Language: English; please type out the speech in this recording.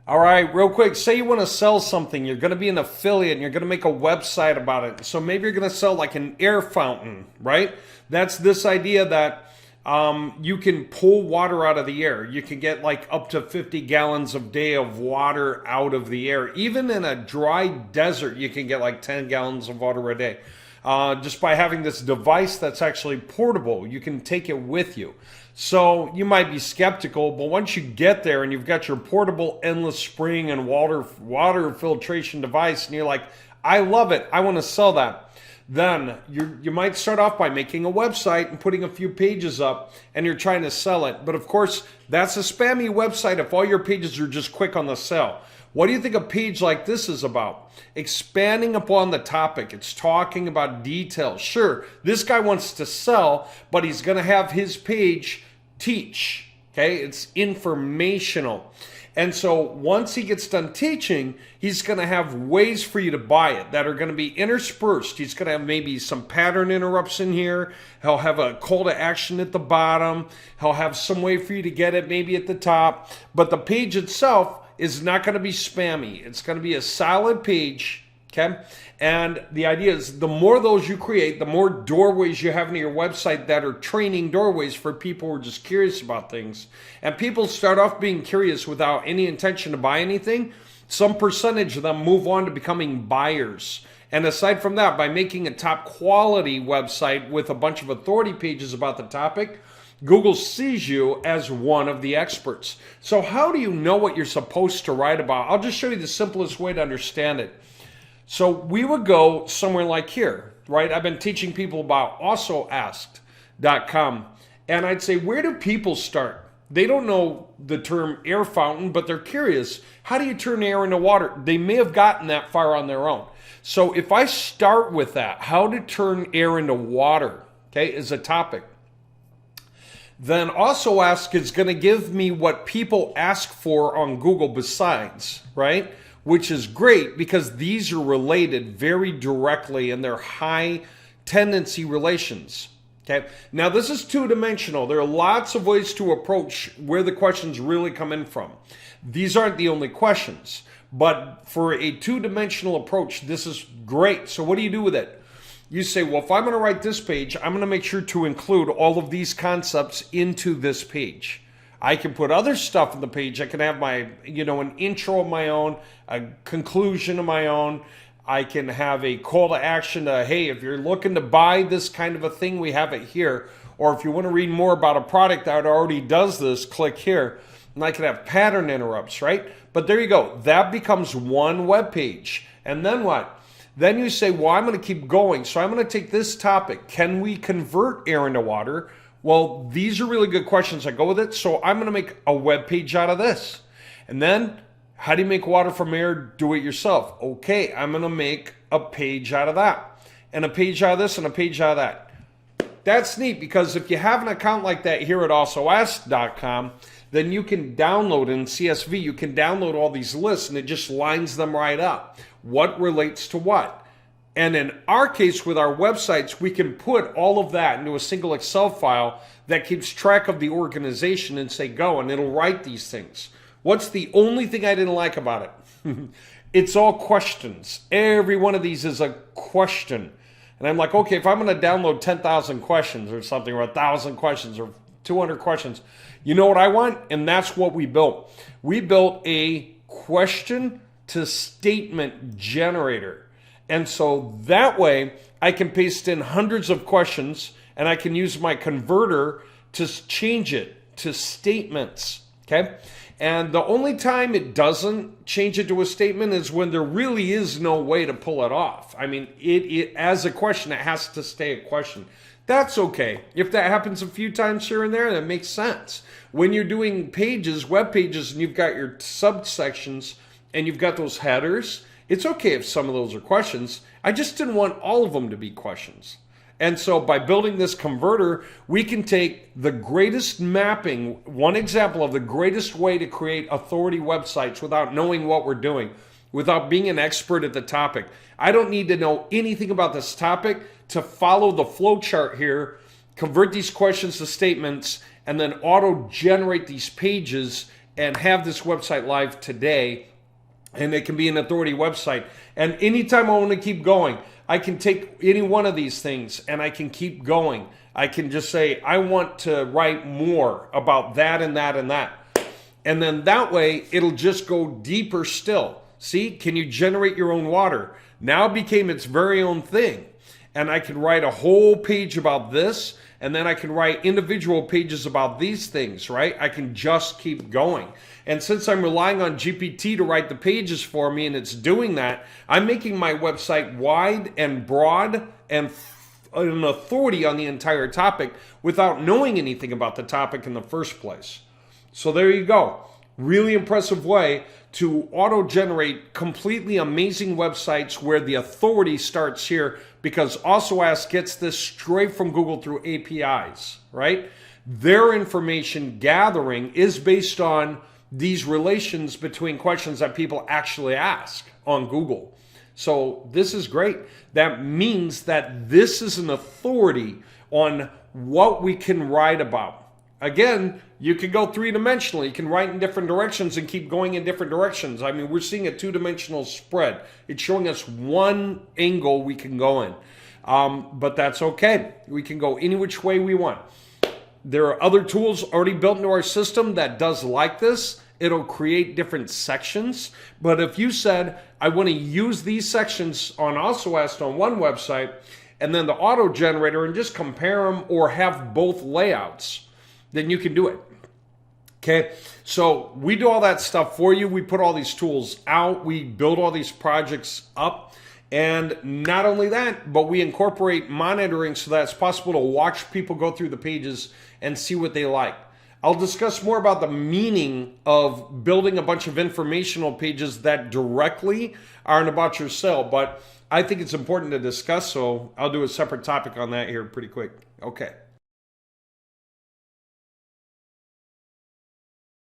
All right, real quick, say you want to sell something. You're going to be an affiliate and you're going to make a website about it. So maybe you're going to sell like an air fountain, right? That's this idea that you can pull water out of the air. You can get like up to 50 gallons a day of water out of the air. Even in a dry desert, you can get like 10 gallons of water a day. Just by having this device that's actually portable. You can take it with you. So you might be skeptical, but once you get there and you've got your portable endless spring and water filtration device and you're like, I love it, I want to sell that, then you might start off by making a website and putting a few pages up and you're trying to sell it. But of course, that's a spammy website if all your pages are just quick on the sell. What do you think a page like this is about? Expanding upon the topic. It's talking about details. Sure, this guy wants to sell, but he's going to have his page teach. Okay, it's informational. And so once he gets done teaching, he's going to have ways for you to buy it that are going to be interspersed. He's going to have maybe some pattern interrupts in here. He'll have a call to action at the bottom. He'll have some way for you to get it maybe at the top. But the page itself is not going to be spammy. It's going to be a solid page, okay? And the idea is the more those you create, the more doorways you have in your website that are training doorways for people who are just curious about things. And people start off being curious without any intention to buy anything. Some percentage of them move on to becoming buyers. And aside from that, by making a top quality website with a bunch of authority pages about the topic, Google sees you as one of the experts. So how do you know what you're supposed to write about? I'll just show you the simplest way to understand it. So we would go somewhere like here, right? I've been teaching people about AlsoAsked.com. And I'd say, where do people start? They don't know the term air fountain, but they're curious. How do you turn air into water? They may have gotten that far on their own. So if I start with that, how to turn air into water, okay, is a topic. Then AlsoAsked is going to give me what people ask for on Google besides, right? Which is great because these are related very directly and they're high tendency relations. Okay. Now this is two-dimensional. There are lots of ways to approach where the questions really come in from. These aren't the only questions, but for a two-dimensional approach, this is great. So what do you do with it? You say, well, if I'm going to write this page, I'm going to make sure to include all of these concepts into this page. I can put other stuff in the page. I can have my, an intro of my own, a conclusion of my own. I can have a call to action to, hey, if you're looking to buy this kind of a thing, we have it here. Or if you want to read more about a product that already does this, click here. And I can have pattern interrupts, right? But there you go. That becomes one web page. And then what? Then you say, well, I'm going to keep going. So I'm going to take this topic. Can we convert air into water? Well, these are really good questions that go with it. So I'm going to make a web page out of this. And then, how do you make water from air? Do it yourself. Okay, I'm going to make a page out of that. And a page out of this and a page out of that. That's neat because if you have an account like that here at AlsoAsked.com, then you can download in CSV, you can download all these lists and it just lines them right up. What relates to what? And in our case with our websites, we can put all of that into a single Excel file that keeps track of the organization and say go, and it'll write these things. What's the only thing I didn't like about it? It's all questions. Every one of these is a question. And I'm like, okay, if I'm going to download 10,000 questions or something, or 1,000 questions or 200 questions, you know what I want? And that's what we built. We built a question to statement generator. And so that way I can paste in hundreds of questions and I can use my converter to change it to statements. Okay. And the only time it doesn't change it to a statement is when there really is no way to pull it off. I mean, it as a question, it has to stay a question. That's okay. If that happens a few times here and there, that makes sense. When you're doing pages, web pages, and you've got your subsections and you've got those headers, it's okay if some of those are questions. I just didn't want all of them to be questions. And so by building this converter, we can take the greatest mapping, one example of the greatest way to create authority websites without knowing what we're doing, without being an expert at the topic. I don't need to know anything about this topic to follow the flow chart here, convert these questions to statements, and then auto-generate these pages and have this website live today, and it can be an authority website. And anytime I want to keep going, I can take any one of these things and I can keep going. I can just say, I want to write more about that and that and that. And then that way, it'll just go deeper still. See, can you generate your own water? Now it became its very own thing. And I can write a whole page about this, and then I can write individual pages about these things, right? I can just keep going. And since I'm relying on GPT to write the pages for me, and it's doing that, I'm making my website wide and broad and an authority on the entire topic without knowing anything about the topic in the first place. So there you go. Really impressive way to auto-generate completely amazing websites where the authority starts here, because AlsoAsked gets this straight from Google through APIs, right? Their information gathering is based on these relations between questions that people actually ask on Google. So this is great. That means that this is an authority on what we can write about. Again, you can go three-dimensionally. You can write in different directions and keep going in different directions. I mean, we're seeing a two-dimensional spread. It's showing us one angle we can go in. But that's okay. We can go any which way we want. There are other tools already built into our system that does like this. It'll create different sections. But if you said, I want to use these sections on AlsoAsked on one website, and then the auto generator, and just compare them or have both layouts, then you can do it. Okay, so we do all that stuff for you. We put all these tools out. We build all these projects up. And not only that, but we incorporate monitoring so that it's possible to watch people go through the pages and see what they like. I'll discuss more about the meaning of building a bunch of informational pages that directly aren't about your sale, but I think it's important to discuss, so I'll do a separate topic on that here pretty quick. Okay.